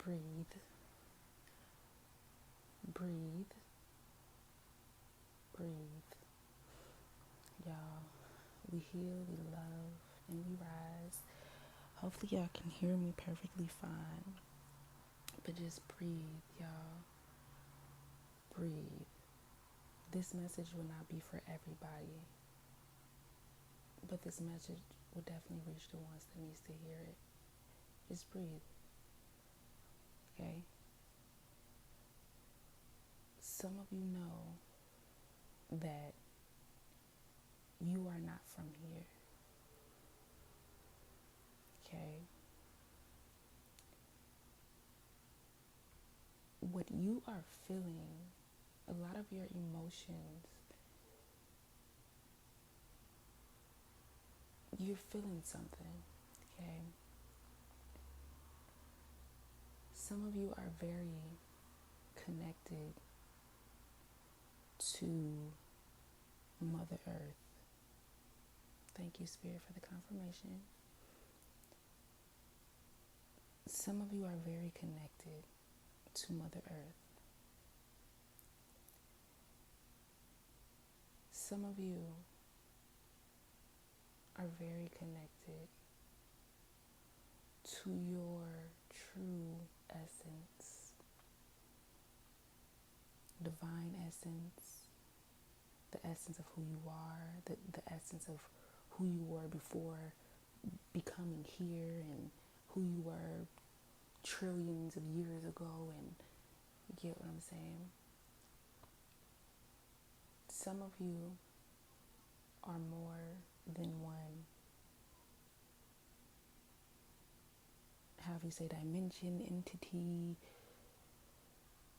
Breathe, breathe, breathe. Y'all, we heal, we love, and we rise. Hopefully, y'all can hear me perfectly fine. But just breathe, y'all. Breathe. This message will not be for everybody, but this message will definitely reach the ones that needs to hear it. Just breathe, okay? Some of you know that you are not from here, okay? What you are feeling, a lot of your emotions, you're feeling something, okay? Some of you are very connected to Mother Earth. Thank you, Spirit, for the confirmation. Some of you are very connected to Mother Earth. Some of you are very connected to your true essence, divine essence, the essence of who you are, the essence of who you were before becoming here and who you were trillions of years ago, and you get what I'm saying? Some of you are more than one, however you say, dimension, entity.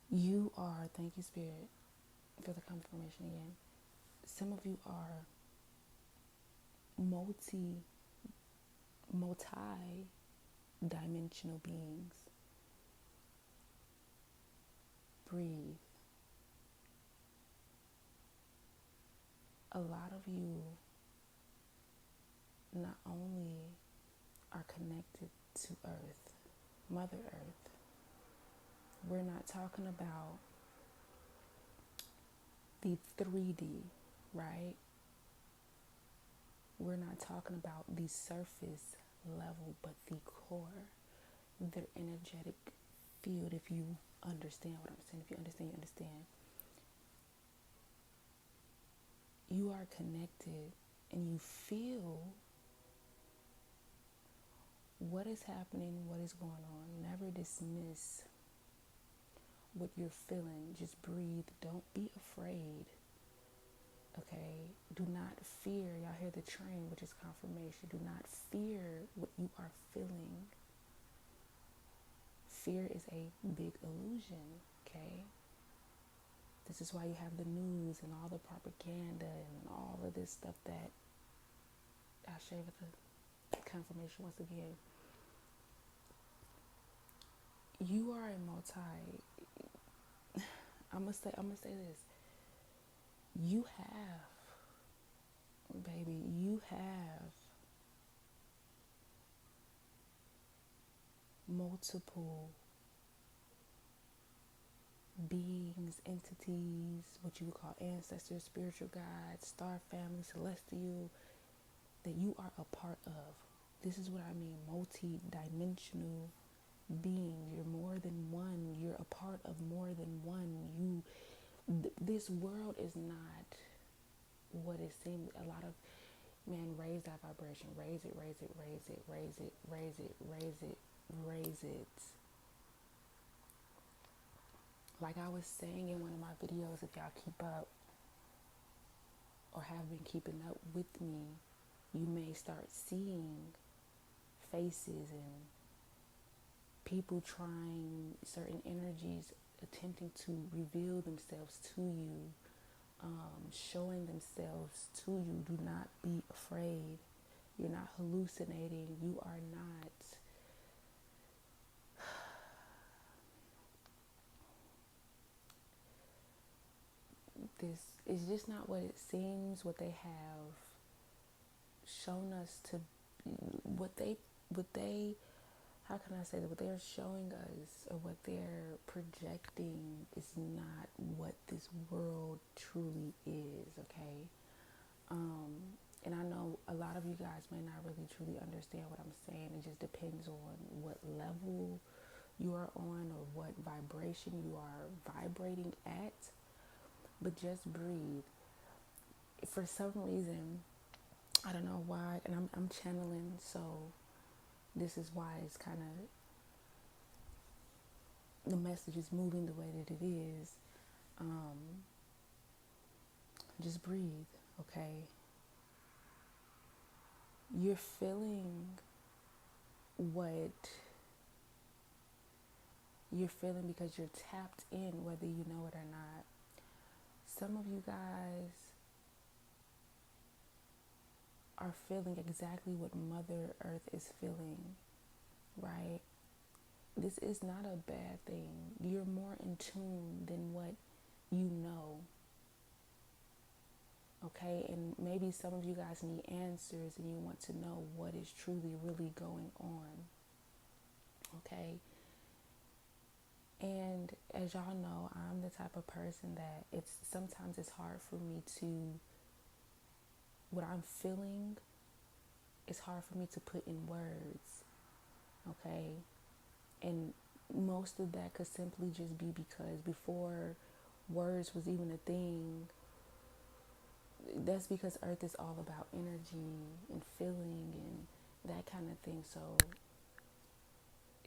You are, thank you, Spirit, for the confirmation again. Some of you are multi-dimensional beings. Breathe. A lot of you not only are connected to Earth, Mother Earth. We're not talking about the 3D, right? We're not talking about the surface level, but the core, the energetic field, if you understand what I'm saying. If you understand, you understand. You are connected and you feel what is happening, what is going on. Never dismiss what you're feeling. Just breathe. Don't be afraid. Okay? Do not fear. Y'all hear the train, which is confirmation. Do not fear what you are feeling. Fear is a big illusion. Okay? This is why you have the news and all the propaganda and all of this stuff that I'll share with the confirmation once again. You are a I'm gonna say this. You have multiple beings, entities, what you would call ancestors, spiritual guides, star family, celestial, that you are a part of. This is what I mean, multi-dimensional being. You're more than one. You're a part of more than one. This world is not what it seems. A lot of, man, raise that vibration. Raise it, raise it, raise it, raise it, raise it, raise it, raise it. Like I was saying in one of my videos, if y'all keep up or have been keeping up with me, you may start seeing faces and people trying certain energies, attempting to reveal themselves to you, showing themselves to you. Do not be afraid. You're not hallucinating. You are not this. It's just not what it seems. What they have shown us to, what they how can I say that what they're showing us or what they're projecting is not what this world truly is, okay? And I know a lot of you guys may not really truly understand what I'm saying. It just depends on what level you are on or what vibration you are vibrating at. But just breathe. For some reason, I don't know why, and I'm channeling, so this is why it's kind of, the message is moving the way that it is. Just breathe, okay? You're feeling what you're feeling because you're tapped in, whether you know it or not. Some of you guys are feeling exactly what Mother Earth is feeling, right? This is not a bad thing. You're more in tune than what you know, okay? And maybe some of you guys need answers and you want to know what is truly, really going on, okay? And as y'all know, I'm the type of person that sometimes it's hard for me to, what I'm feeling, it's hard for me to put in words, okay? And most of that could simply just be because before words was even a thing, that's because Earth is all about energy and feeling and that kind of thing. So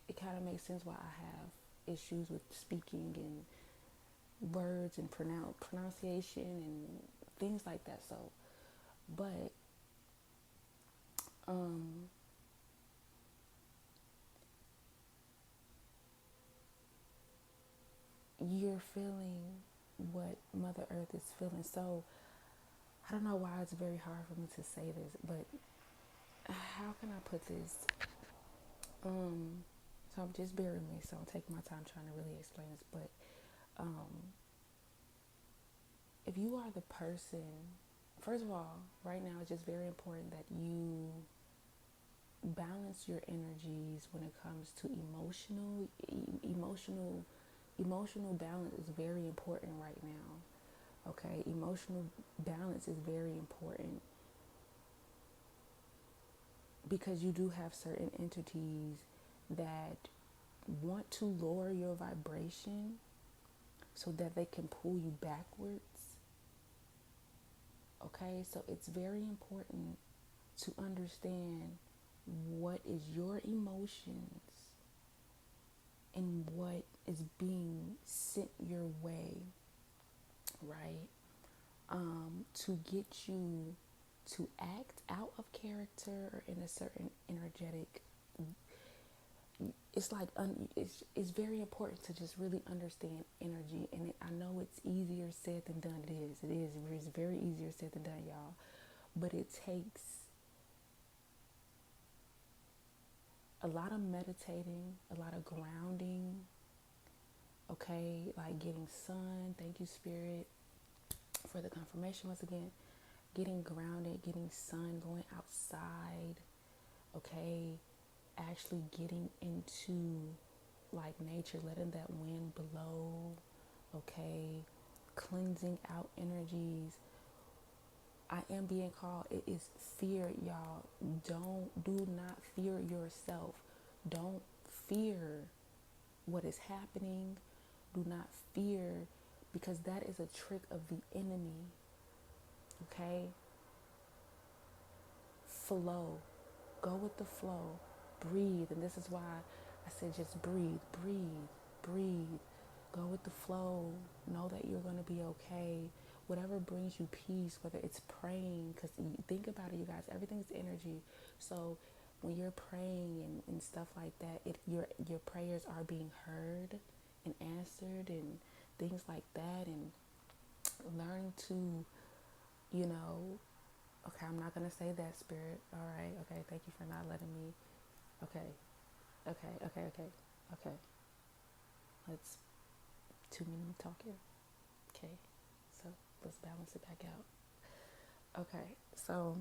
it kind of makes sense why I have issues with speaking and words and pronunciation and things like that. So, but you're feeling what Mother Earth is feeling. So I don't know why it's very hard for me to say this, but how can I put this? So just bear with me. So I'm taking my time trying to really explain this. But if you are the person, first of all, right now it's just very important that you balance your energies when it comes to emotional balance is very important right now. Okay, emotional balance is very important because you do have certain entities that want to lower your vibration so that they can pull you backwards. Okay, so it's very important to understand what is your emotions and what is being sent your way, right? To get you to act out of character or in a certain energetic, it's like it's very important to just really understand energy. And I know it's easier said than done. It's very easier said than done, y'all, but it takes a lot of meditating, a lot of grounding, okay, like getting sun. Thank you, Spirit, for the confirmation once again. Getting grounded, getting sun, going outside, okay, actually getting into like nature, letting that wind blow, okay, cleansing out energies. I am being called. It is fear, y'all. Do not fear yourself. Don't fear what is happening. Do not fear, because that is a trick of the enemy. Okay? Flow. Go with the flow. Breathe. And this is why I said just breathe, breathe, breathe. Go with the flow. Know that you're going to be okay. Whatever brings you peace, whether it's praying, because think about it, you guys, everything's energy. So when you're praying and stuff like that, your prayers are being heard and answered and things like that. And learning to, you know, okay, I'm not going to say that, Spirit. All right. Okay. Thank you for not letting me. Okay. Okay. Let's 2 minute talk here. Okay. So let's balance it back out. Okay. So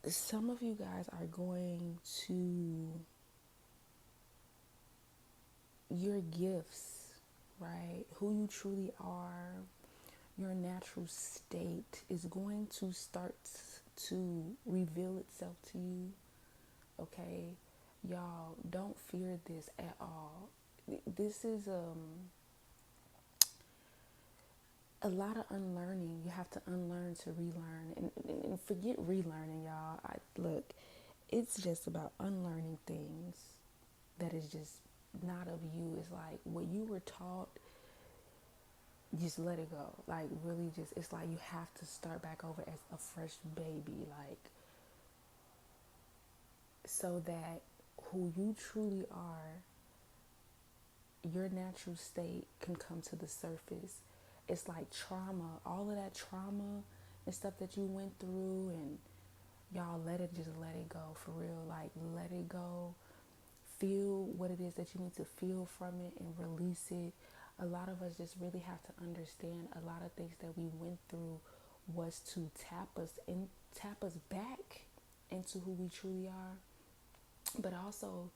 some of you guys are going to, your gifts, right? Who you truly are, your natural state is going to start to reveal itself to you. Okay, y'all, don't fear this at all. This is a lot of unlearning. You have to unlearn to relearn, and forget relearning, y'all. Look, it's just about unlearning things that is just not of you. It's like what you were taught, just let it go. Like, really, just, it's like you have to start back over as a fresh baby, like, so that who you truly are, your natural state, can come to the surface. It's like trauma, all of that trauma and stuff that you went through, and y'all, just let it go, for real. Like, let it go. Feel what it is that you need to feel from it and release it. A lot of us just really have to understand a lot of things that we went through was to tap us back into who we truly are. But also,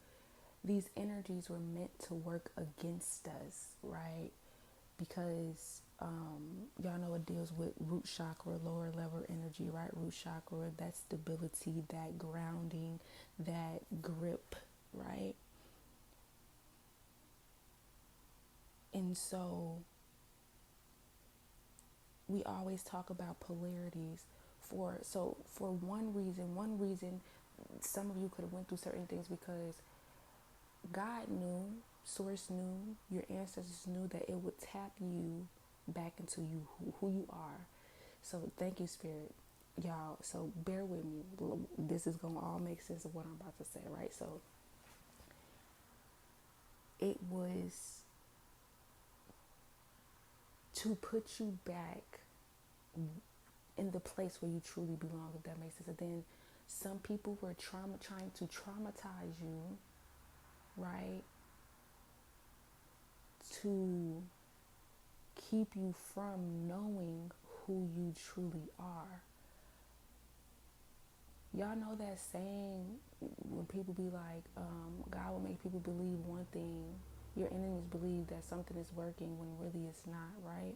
these energies were meant to work against us, right? Because y'all know it deals with root chakra, lower level energy, right? Root chakra, that stability, that grounding, that grip, right? And so we always talk about polarities for one reason some of you could have went through certain things because God knew, source knew, your ancestors knew that it would tap you back into you, who you are. So thank you, Spirit, y'all. So bear with me. This is gonna all make sense of what I'm about to say, right? So it was to put you back in the place where you truly belong, if that makes sense. And then some people were trying to traumatize you, right? To keep you from knowing who you truly are. Y'all know that saying when people be like, God will make people believe one thing. Your enemies believe that something is working when really it's not, right?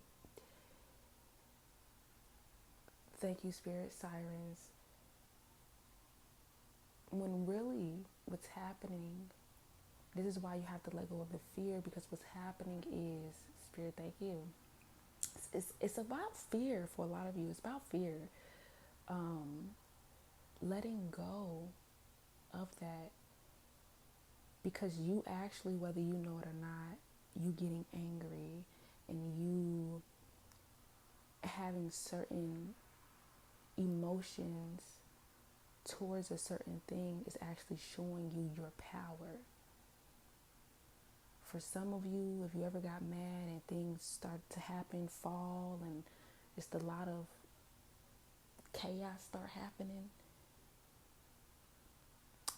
Thank you, Spirit, Sirens. When really what's happening, this is why you have to let go of the fear, because what's happening is, Spirit, thank you. It's about fear for a lot of you. It's about fear. Letting go of that, because you actually, whether you know it or not, you getting angry and you having certain emotions towards a certain thing is actually showing you your power. For some of you, if you ever got mad and things start to happen, fall, and just a lot of chaos start happening,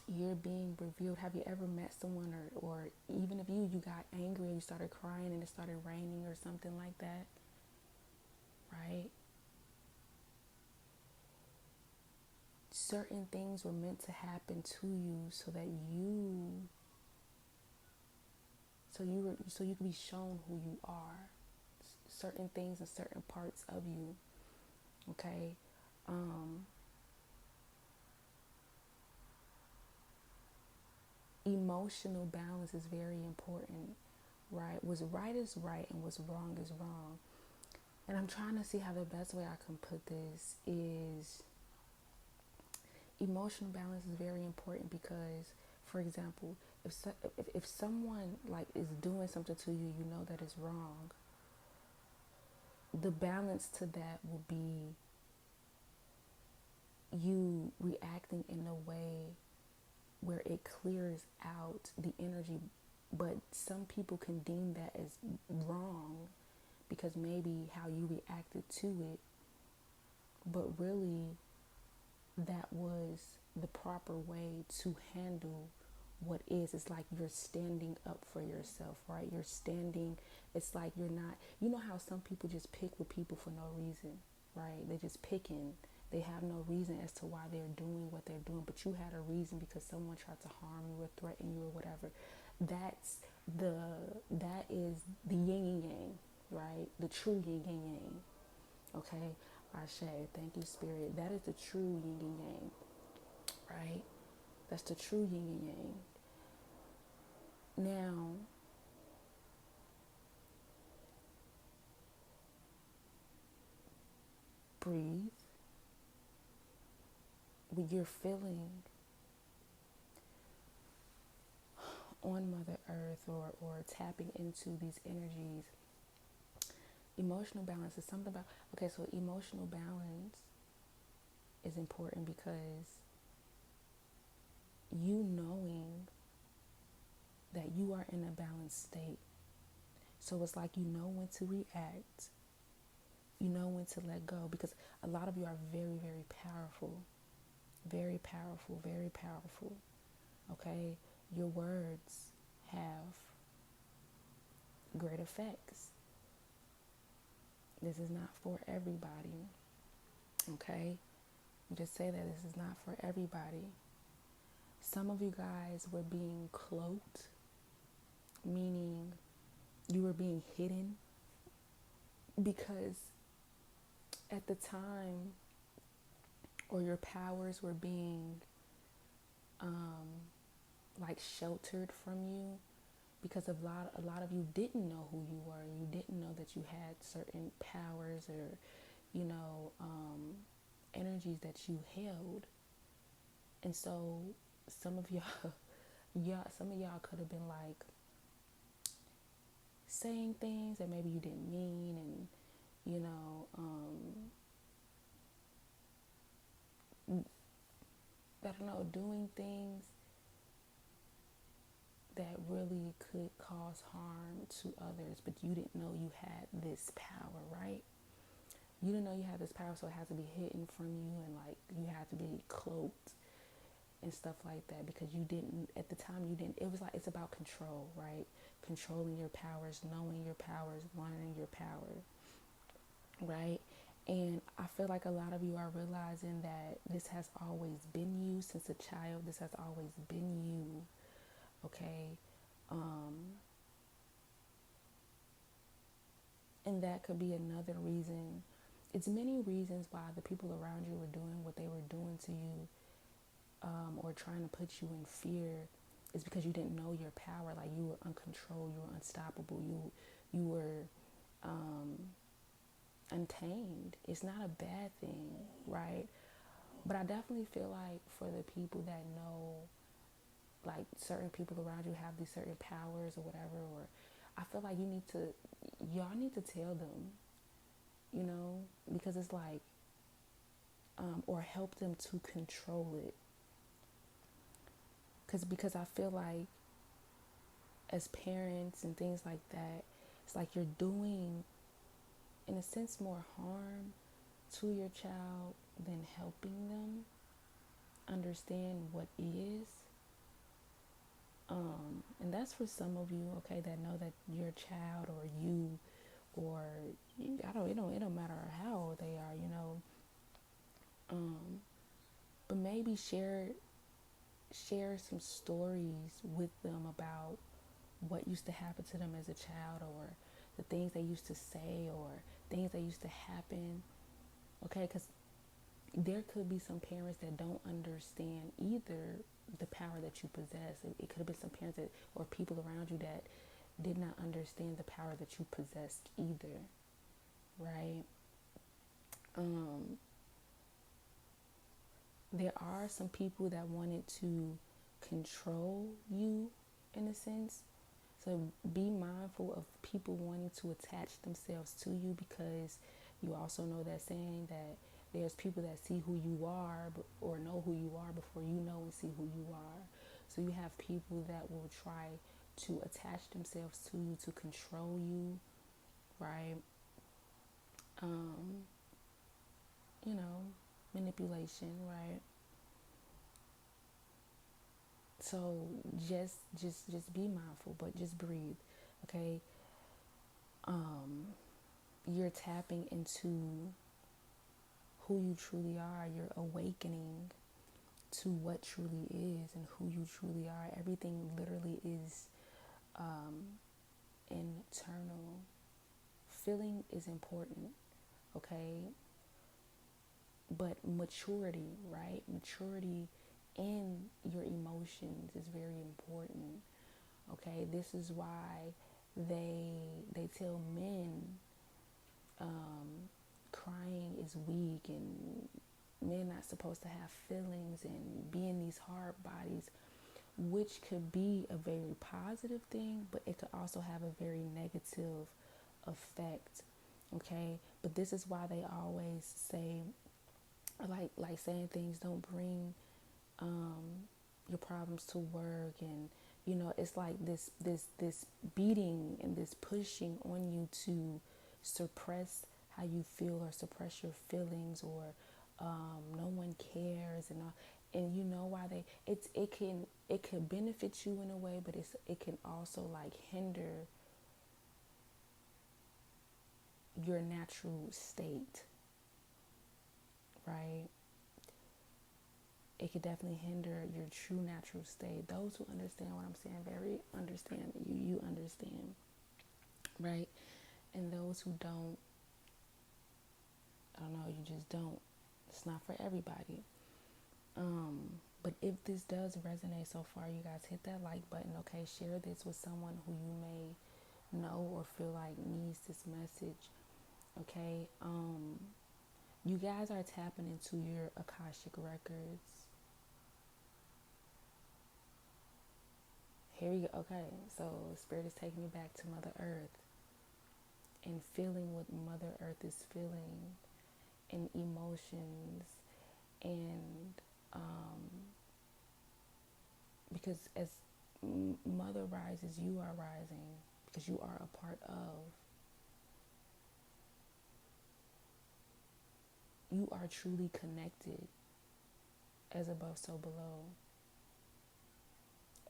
you're being revealed. Have you ever met someone, or even if you got angry and you started crying and it started raining or something like that, right? Certain things were meant to happen to you so that so you can be shown who you are. Certain things and certain parts of you, okay? Emotional balance is very important, right? What's right is right and what's wrong is wrong. And I'm trying to see how the best way I can put this is, emotional balance is very important because, for example, if someone like is doing something to you, you know that is wrong. The balance to that will be you reacting in a way where it clears out the energy. But some people can deem that as wrong because maybe how you reacted to it, but really that was the proper way to handle what is. It's like you're standing up for yourself, right? You're standing, it's like you're not, you know how some people just pick with people for no reason, right? They just picking, They have no reason as to why they're doing what they're doing, but you had a reason because someone tried to harm you or threaten you or whatever. That's that is the yin and yang, right? The true yin and yang. Okay, Ashe, thank you, Spirit. That is the true yin and yang, right? That's the true yin and yang. Now, breathe. When you're feeling on Mother Earth or tapping into these energies, emotional balance is something about, okay, so emotional balance is important because you knowing that you are in a balanced state. So it's like you know when to react, you know when to let go, because a lot of you are very, very powerful, very powerful, very powerful. Okay, your words have great effects. This is not for everybody. Okay, just say that this is not for everybody. Some of you guys were being cloaked, meaning you were being hidden because at the time, or your powers were being like sheltered from you because a lot of you didn't know who you were. You didn't know that you had certain powers or, you know, energies that you held. And so some of y'all, some of y'all could have been like saying things that maybe you didn't mean, and you know, I don't know, doing things that really could cause harm to others, but you didn't know you had this power, right? You didn't know you had this power, so it had to be hidden from you, and like you had to be cloaked and stuff like that because you didn't, at the time you didn't, it was like, it's about control, right? Controlling your powers, knowing your powers, learning your power, right? And I feel like a lot of you are realizing that this has always been you since a child. This has always been you, okay? And that could be another reason. It's many reasons why the people around you were doing what they were doing to you, or trying to put you in fear, is because you didn't know your power. Like you were uncontrolled, you were unstoppable, you were untamed. It's not a bad thing, right? But I definitely feel like for the people that know, like certain people around you have these certain powers or whatever, or I feel like y'all need to tell them, you know, because it's like, or help them to control it. Because I feel like as parents and things like that, it's like you're doing, in a sense, more harm to your child than helping them understand what is. And that's for some of you, okay, that know that your child or you, or it don't matter how old they are, you know. But maybe share some stories with them about what used to happen to them as a child, or the things they used to say, or things that used to happen, okay? Because there could be some parents that don't understand either the power that you possess. It could have been some parents that, or people around you that did not understand the power that you possessed either, right? There are some people that wanted to control you in a sense. So be mindful of people wanting to attach themselves to you, because you also know that saying that there's people that see who you are or know who you are before you know and see who you are. So you have people that will try to attach themselves to you to control you, right? You know, manipulation, right? So just be mindful, but just breathe, okay? You're tapping into who you truly are. You're awakening to what truly is and who you truly are. Everything literally is internal. Feeling is important, okay? But maturity, right? Maturity in your emotions is very important. Okay, this is why they tell men crying is weak and men not supposed to have feelings and be in these hard bodies, which could be a very positive thing, but it could also have a very negative effect. Okay, but this is why they always say, like saying things, don't bring your problems to work, and it's like this beating and this pushing on you to suppress how you feel or suppress your feelings, or no one cares, and all. And you know why it can benefit you in a way, but it can also like hinder your natural state, right? It could definitely hinder your true natural state. Those who understand what I'm saying, very understand. You understand, right? And those who don't, I don't know, you just don't. It's not for everybody. But if this does resonate so far, you guys hit that like button, okay? Share this with someone who you may know or feel like needs this message, okay? You guys are tapping into your Akashic records. Here we go. Okay, so Spirit is taking me back to Mother Earth and feeling what Mother Earth is feeling, and emotions, and because as Mother rises, you are rising, because you are a part of. You are truly connected, as above, so below,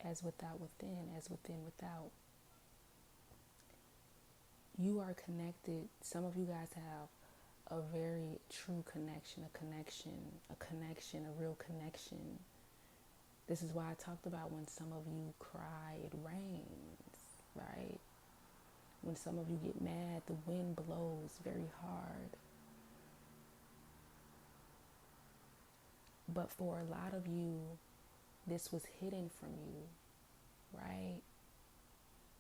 as without within, as within without. You are connected. Some of you guys have a very true connection, a real connection. This is why I talked about when some of you cry, it rains, right? When some of you get mad, the wind blows very hard. But for a lot of you, this was hidden from you, right?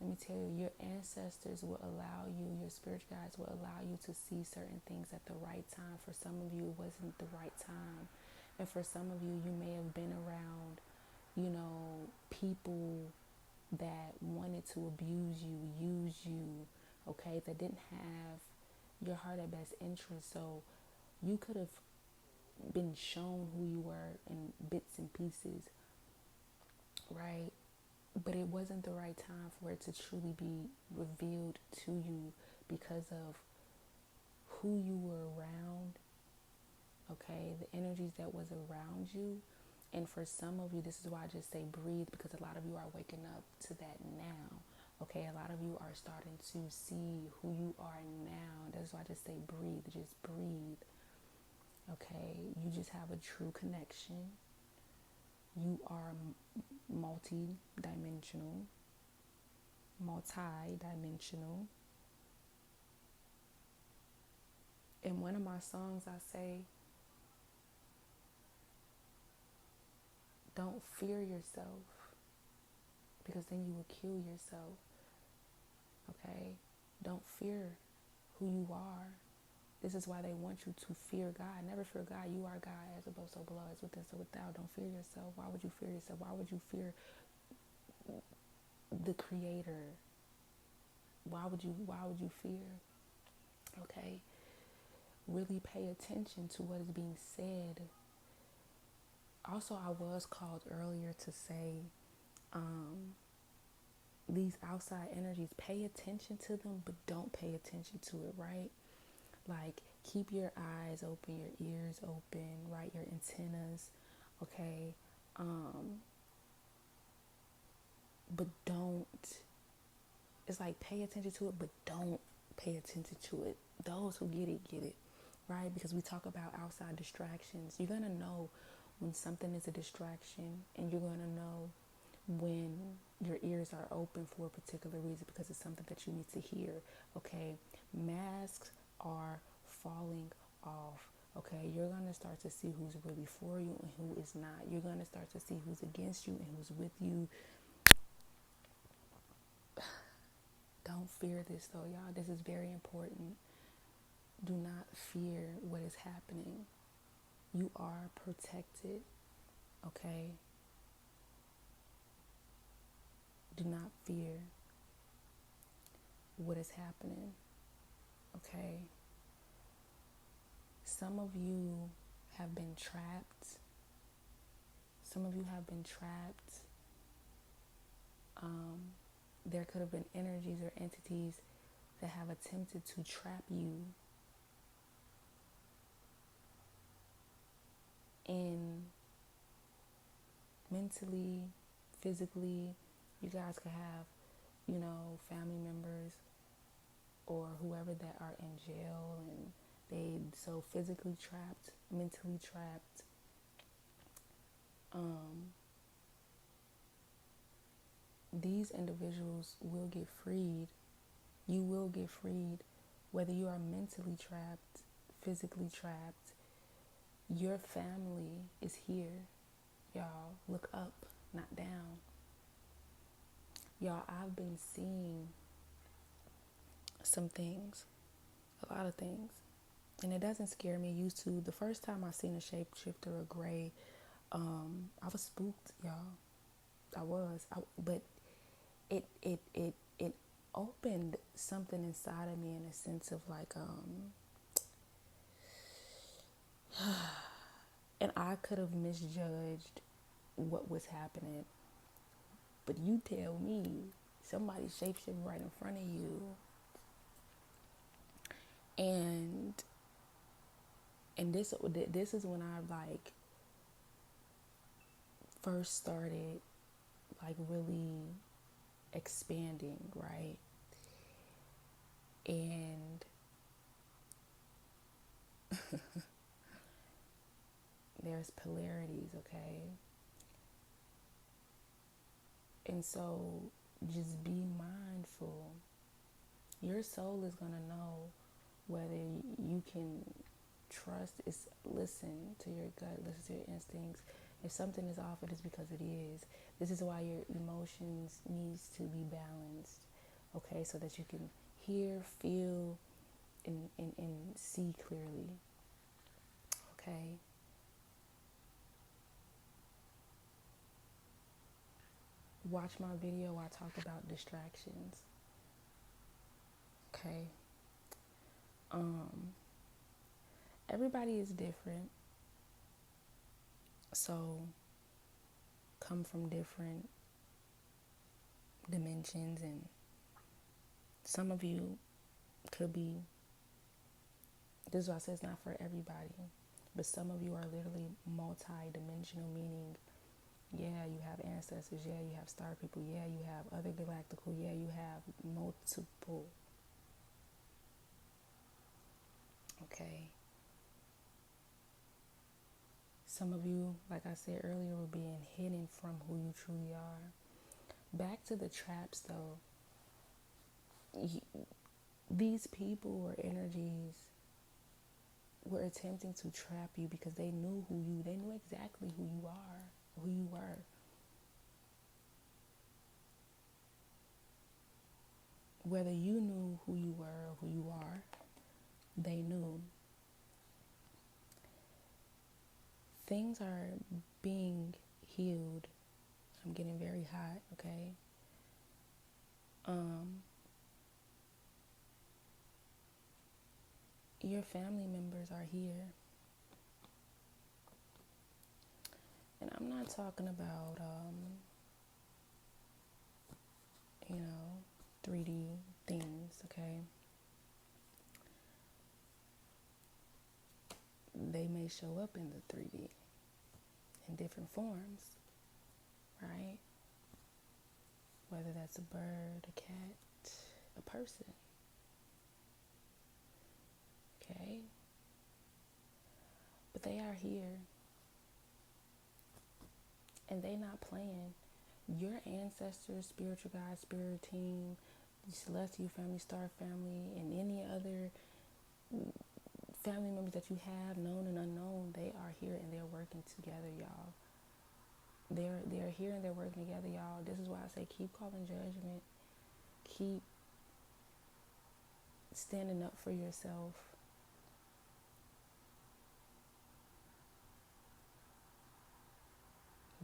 Let me tell you, your ancestors will allow you, your spirit guides will allow you to see certain things at the right time. For some of you, it wasn't the right time. And for some of you, you may have been around, people that wanted to abuse you, use you, okay, that didn't have your heart at best interest. So you could have been shown who you were in bits and pieces, right? But it wasn't the right time for it to truly be revealed to you because of who you were around, okay? The energies that was around you. And for some of you, this is why I just say breathe, because a lot of you are waking up to that now, okay? A lot of you are starting to see who you are now. That's why I just say breathe, just breathe, okay? You just have a true connection. You are multi-dimensional. In one of my songs, I say, don't fear yourself, because then you will kill yourself, okay? Don't fear who you are. This is why they want you to fear God. Never fear God. You are God, as above, so below, as within, so without. Don't fear yourself. Why would you fear yourself? Why would you fear the Creator? Why would you fear? Okay? Really pay attention to what is being said. Also, I was called earlier to say, these outside energies, pay attention to them, but don't pay attention to it, right? Like, keep your eyes open, your ears open, right? Your antennas, okay? But don't, it's like pay attention to it, but don't pay attention to it. Those who get it, get it. right? Because we talk about outside distractions. You're going to know when something is a distraction, and you're going to know when your ears are open for a particular reason because it's something that you need to hear. Okay, masks are falling off. Okay, you're going to start to see who's really for you and who is not. You're going to start to see who's against you and who's with you. Don't fear this though, y'all. This is very important. Do not fear what is happening. You are protected. Okay? Do not fear what is happening. Okay? Some of you have been trapped. Some of you have been trapped. There could have been energies or entities that have attempted to trap you in mentally, physically. You guys could have, family members or whoever that are in jail, and they so physically trapped, mentally trapped. These individuals will get freed. You will get freed, whether you are mentally trapped, physically trapped. Your family is here. Y'all, look up, not down. Y'all, I've been seeing some things, a lot of things, and it doesn't scare me. Used to, the first time I seen a shapeshifter, a gray, I was spooked, y'all. But it opened something inside of me in a sense of like, and I could have misjudged what was happening, but you tell me somebody shapeshifting right in front of you, and this is when I like first started like really expanding, right? And there's polarities, okay? And so just be mindful. Your soul is going to know whether you can trust. Listen to your gut, listen to your instincts. If something is off, it is because it is. This is why your emotions needs to be balanced, okay? So that you can hear, feel, and see clearly, okay? Watch my video where I talk about distractions, okay? Everybody is different, so come from different dimensions, and some of you could be, this is why I say it's not for everybody, but some of you are literally multi-dimensional, meaning, yeah, you have ancestors, yeah, you have star people, yeah, you have other galactical, yeah, you have multiple, okay? Some of you, like I said earlier, were being hidden from who you truly are. Back to the traps, though. These people or energies were attempting to trap you because they knew they knew exactly who you are, who you were. Whether you knew who you were or who you are, they knew. Things are being healed. I'm getting very hot, okay? Your family members are here. And I'm not talking about, 3D things, okay? They may show up in the 3D in different forms, right? Whether that's a bird, a cat, a person, okay? they are here, and they not playing. Your ancestors, spiritual guides, spirit team, celestial family, star family, and any other family members that you have, known and unknown, they are here and they're working together, y'all. They're here and they're working together, y'all. This is why I say keep calling judgment. Keep standing up for yourself.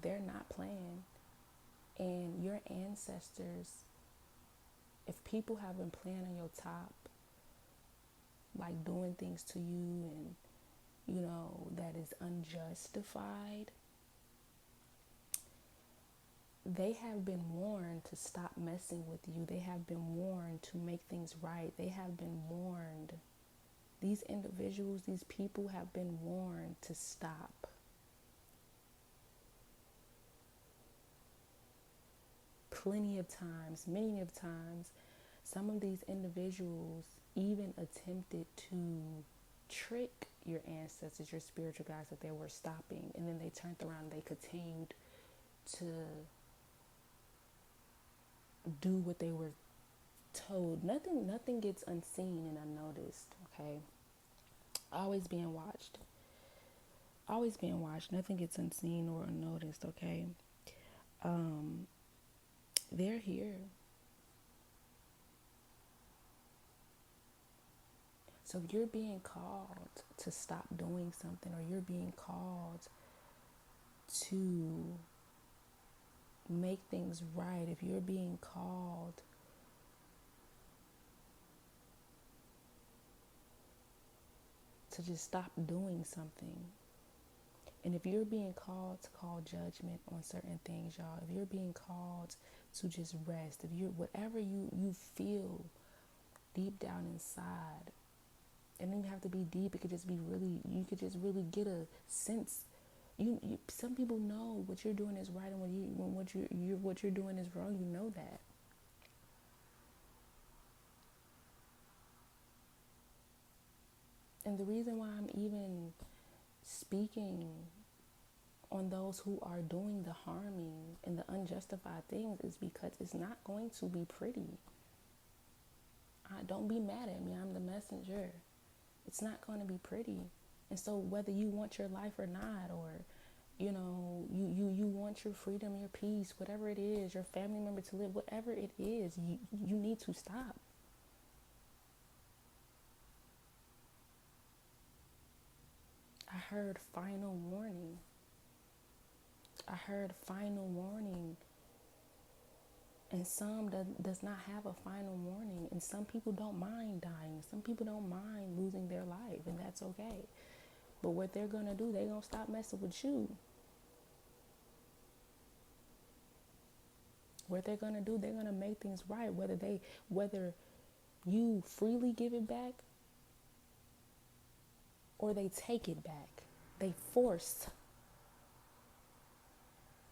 They're not playing. And your ancestors, if people have been playing on your top, like doing things to you and, that is unjustified, they have been warned to stop messing with you. They have been warned to make things right. They have been warned. These individuals, these people have been warned to stop. Plenty of times, many of times, some of these individuals even attempted to trick your ancestors, your spiritual guides, that they were stopping, and then they turned around and they continued to do what they were told. Nothing gets unseen and unnoticed, okay? Always being watched. Always being watched. Nothing gets unseen or unnoticed, okay? They're here. So if you're being called to stop doing something, or you're being called to make things right, if you're being called to just stop doing something, and if you're being called to call judgment on certain things, y'all, if you're being called to just rest, if you're whatever you feel deep down inside, it doesn't even have to be deep, it could just be really, you could just really get a sense. Some people know what you're doing is right, and when what you're doing is wrong, you know that. And the reason why I'm even speaking on those who are doing the harming and the unjustified things is because it's not going to be pretty. Don't be mad at me. I'm the messenger. It's not going to be pretty. And so whether you want your life or not, or you want your freedom, your peace, whatever it is, your family member to live, whatever it is, you need to stop. I heard final warning. I heard final warning. And some does not have a final warning. And some people don't mind dying. Some people don't mind losing their life. And that's okay. But what they're going to do, they're going to stop messing with you. What they're going to do, they're going to make things right. Whether you freely give it back or they take it back. They force.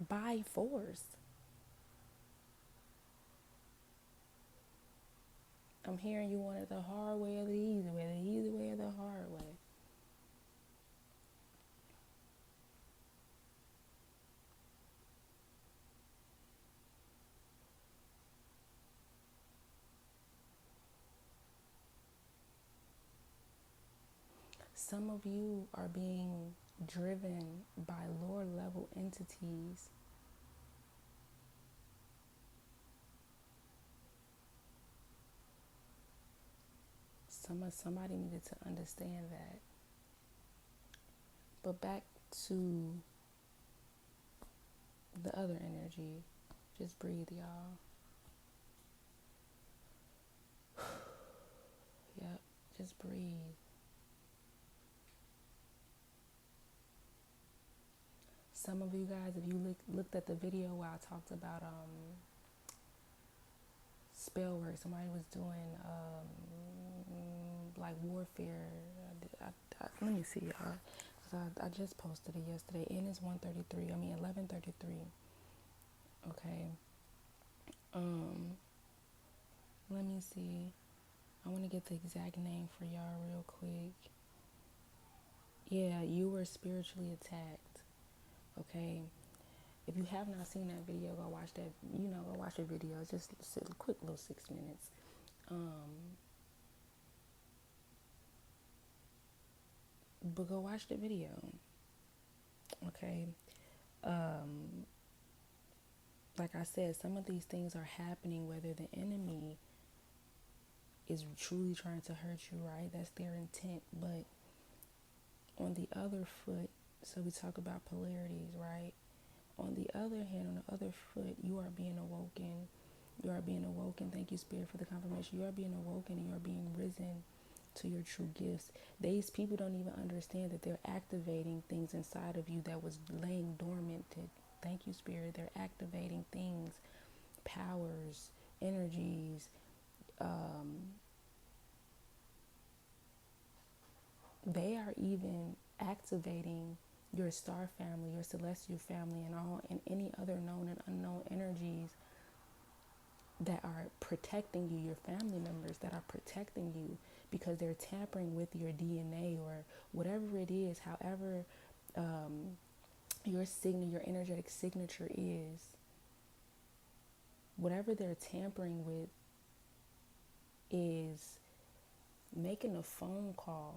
By force. I'm hearing you want it the hard way or the easy way or the hard way. Some of you are being driven by lower level entities somebody needed to understand that. But back to the other energy. Just breathe, y'all. Yep, just breathe. Some of you guys, if you looked at the video where I talked about spell work, somebody was doing like warfare. Let me see, y'all. I just posted it yesterday, and it's 11:33. Okay. Let me see. I want to get the exact name for y'all real quick. Yeah, you were spiritually attacked. Okay. If you have not seen that video, go watch that. Go watch the video. It's just a quick little 6 minutes. But go watch the video. Okay. Like I said, some of these things are happening whether the enemy is truly trying to hurt you, right? That's their intent. But on the other foot, so we talk about polarities, right? On the other hand, on the other foot, you are being awoken. You are being awoken. Thank you, Spirit, for the confirmation. You are being awoken. You are being risen to your true gifts. These people don't even understand that they're activating things inside of you that was laying dormant. Thank you, Spirit. They're activating things, powers, energies. They are even activating your star family, your celestial family, and any other known and unknown energies that are protecting you, your family members that are protecting you, because they're tampering with your DNA or whatever it is, however your energetic signature is, whatever they're tampering with is making a phone call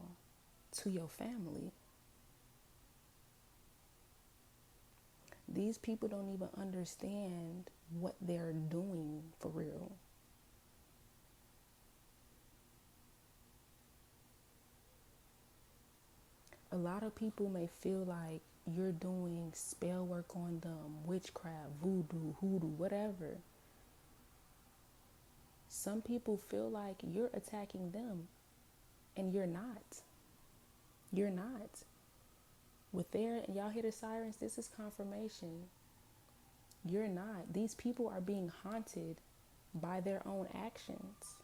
to your family. These people don't even understand what they're doing for real. A lot of people may feel like you're doing spell work on them, witchcraft, voodoo, hoodoo, whatever. Some people feel like you're attacking them, and you're not. You're not. Y'all hear the sirens? This is confirmation. You're not. These people are being haunted by their own actions.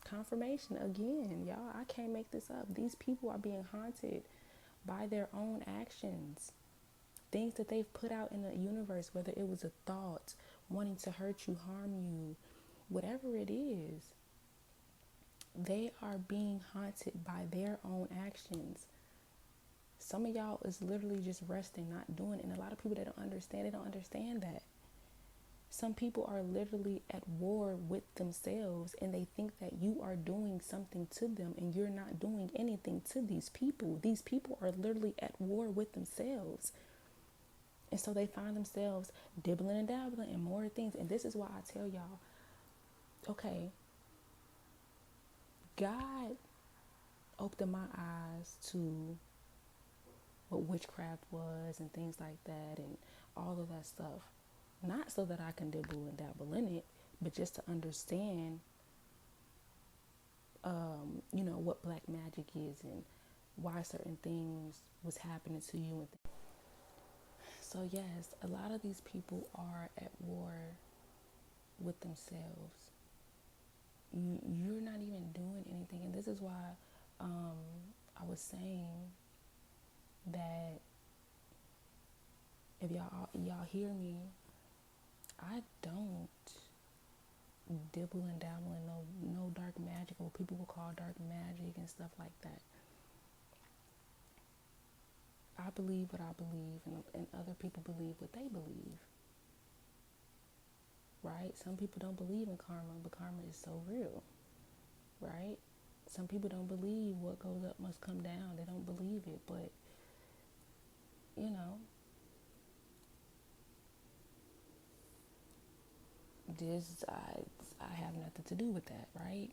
Confirmation again, y'all. I can't make this up. These people are being haunted by their own actions. Things that they've put out in the universe, whether it was a thought, wanting to hurt you, harm you, whatever it is, they are being haunted by their own actions. Some of y'all is literally just resting, not doing it. And a lot of people, they don't understand that. Some people are literally at war with themselves, and they think that you are doing something to them, and you're not doing anything to these people. These people are literally at war with themselves. And so they find themselves dibbling and dabbling in more things. And this is why I tell y'all, okay, God opened my eyes to what witchcraft was and things like that and all of that stuff. Not so that I can dibble and dabble in it, but just to understand, what black magic is and why certain things was happening to you. So yes, a lot of these people are at war with themselves. You're not even doing anything, and this is why I was saying that if y'all hear me, I don't dibble and dabble in no dark magic, or what people will call dark magic and stuff like that. I believe what I believe, and other people believe what they believe. Right? Some people don't believe in karma, but karma is so real. Right? Some people don't believe what goes up must come down. They don't believe it, but this I have nothing to do with that, right?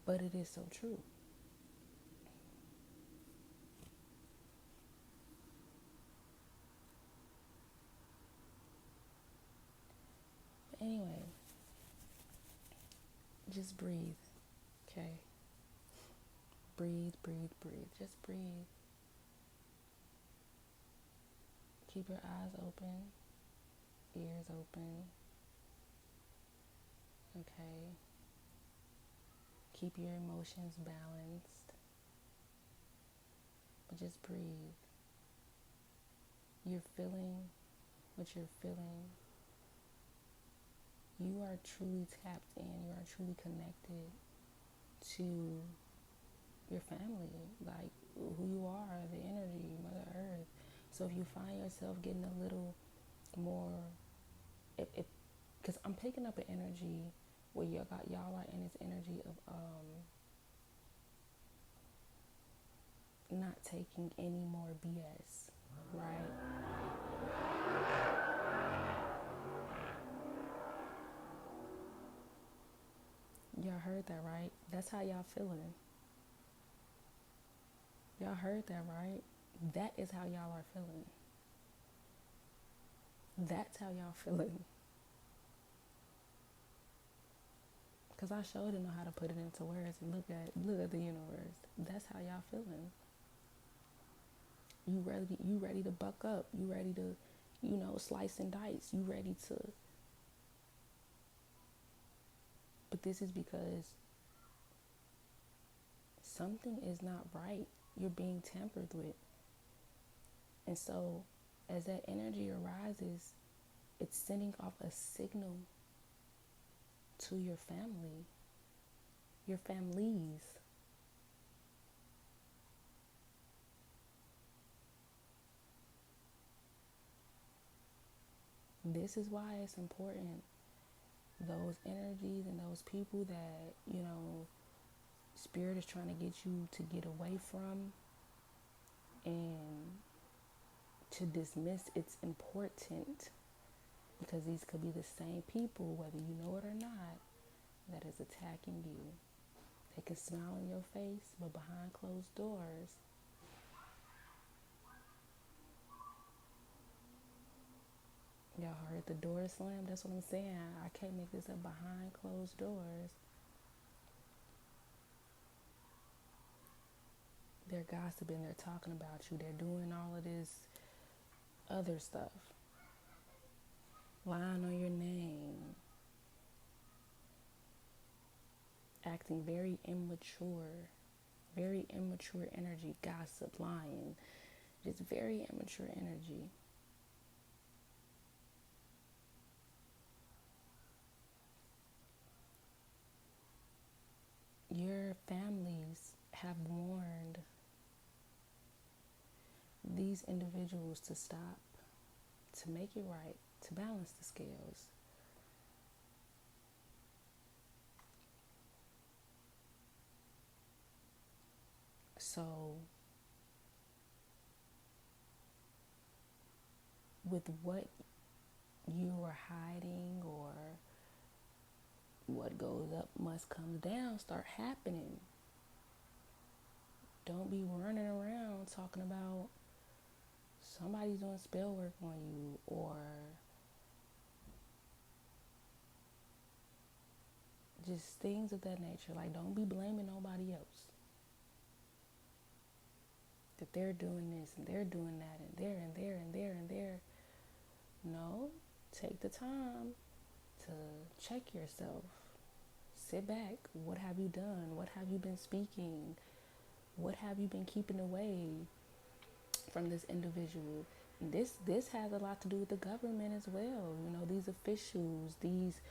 But it is so true. But anyway, just breathe, okay? Breathe, breathe, breathe. Just breathe. Keep your eyes open, ears open, okay? Keep your emotions balanced, but just breathe. You're feeling what you're feeling. You are truly tapped in. You are truly connected to your family, like who you are, the energy, Mother Earth. So if you find yourself getting a little more, if because I'm picking up an energy where y'all are in this energy of not taking any more BS, right? Y'all heard that, right? That's how y'all feeling. Y'all heard that, right? That is how y'all are feeling. That's how y'all feeling. Cause I sure didn't know how to put it into words and look at the universe. That's how y'all feeling. You ready to buck up. You ready to, slice and dice. You ready to. But this is because something is not right. You're being tampered with. And so as that energy arises, it's sending off a signal to your family, your families. This is why it's important. Those energies and those people that, Spirit is trying to get you to get away from and to dismiss, it's important because these could be the same people, whether you know it or not, that is attacking you. They can smile in your face, but behind closed doors, y'all heard the door slam? That's what I'm saying. I can't make this up. Behind closed doors, they're gossiping, they're talking about you, they're doing all of this other stuff, lying on your name, acting very immature energy, gossip, lying, just very immature energy. Your families have warned these individuals to stop, to make it right, to balance the scales. So, with what you are hiding or what goes up must come down start happening. Don't be running around talking about somebody's doing spell work on you or just things of that nature. Like, don't be blaming nobody else. That they're doing this and they're doing that and there and there and there and there. No, take the time to check yourself. Sit back. What have you done? What have you been speaking? What have you been keeping away from this individual? This has a lot to do with the government as well. These officials, these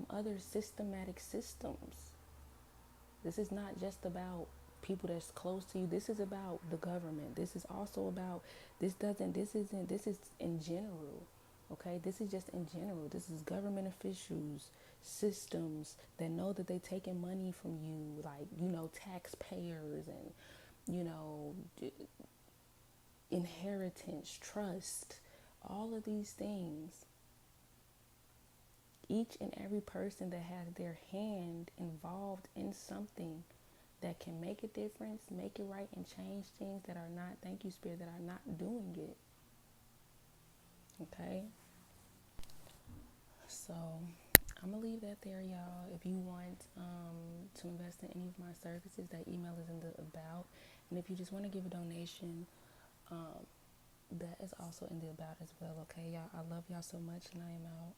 other systematic systems. This is not just about people that's close to you. This is about the government. This is also about, this is in general. Okay, this is just in general. This is government officials, systems that know that they taking money from you, like, taxpayers and, inheritance, trust, all of these things. Each and every person that has their hand involved in something that can make a difference, make it right, and change things that are not, thank you, Spirit, that are not doing it. Okay? So, I'm going to leave that there, y'all. If you want to invest in any of my services, that email is in the about. And if you just want to give a donation, that is also in the about as well. Okay, y'all? I love y'all so much, and I am out.